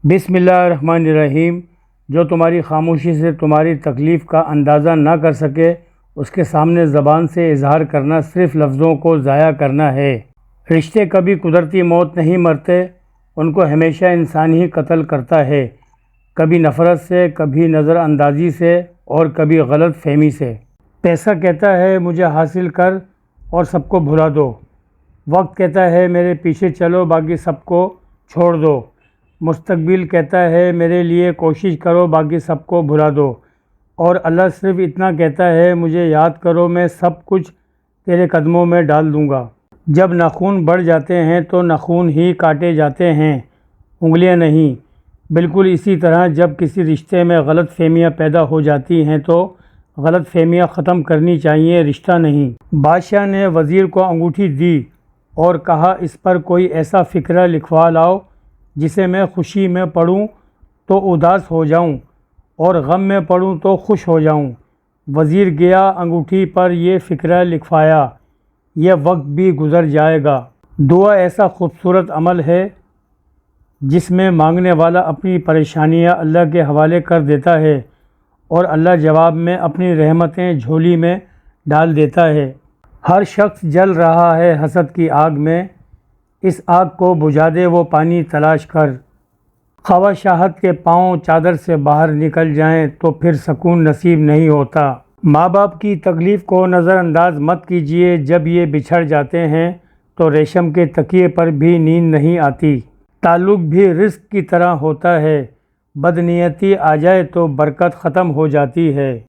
بسم اللہ الرحمن الرحیم۔ جو تمہاری خاموشی سے تمہاری تکلیف کا اندازہ نہ کر سکے، اس کے سامنے زبان سے اظہار کرنا صرف لفظوں کو ضائع کرنا ہے۔ رشتے کبھی قدرتی موت نہیں مرتے، ان کو ہمیشہ انسان ہی قتل کرتا ہے، کبھی نفرت سے، کبھی نظر اندازی سے اور کبھی غلط فہمی سے۔ پیسہ کہتا ہے مجھے حاصل کر اور سب کو بھلا دو، وقت کہتا ہے میرے پیچھے چلو باقی سب کو چھوڑ دو، مستقبل کہتا ہے میرے لیے کوشش کرو باقی سب کو بھلا دو، اور اللہ صرف اتنا کہتا ہے مجھے یاد کرو میں سب کچھ تیرے قدموں میں ڈال دوں گا۔ جب ناخن بڑھ جاتے ہیں تو ناخن ہی کاٹے جاتے ہیں، انگلیاں نہیں۔ بالکل اسی طرح جب کسی رشتے میں غلط فہمیاں پیدا ہو جاتی ہیں تو غلط فہمیاں ختم کرنی چاہیے، رشتہ نہیں۔ بادشاہ نے وزیر کو انگوٹھی دی اور کہا اس پر کوئی ایسا فقرہ لکھوا لاؤ جسے میں خوشی میں پڑھوں تو اداس ہو جاؤں اور غم میں پڑھوں تو خوش ہو جاؤں۔ وزیر گیا، انگوٹھی پر یہ فقرہ لکھوایا، یہ وقت بھی گزر جائے گا۔ دعا ایسا خوبصورت عمل ہے جس میں مانگنے والا اپنی پریشانیاں اللہ کے حوالے کر دیتا ہے اور اللہ جواب میں اپنی رحمتیں جھولی میں ڈال دیتا ہے۔ ہر شخص جل رہا ہے حسد کی آگ میں، اس آگ کو بجھا دے وہ پانی تلاش کر۔ خواہ شاہد کے پاؤں چادر سے باہر نکل جائیں تو پھر سکون نصیب نہیں ہوتا۔ ماں باپ کی تکلیف کو نظر انداز مت کیجیے، جب یہ بچھڑ جاتے ہیں تو ریشم کے تکیے پر بھی نیند نہیں آتی۔ تعلق بھی رزق کی طرح ہوتا ہے، بدنیتی آ جائے تو برکت ختم ہو جاتی ہے۔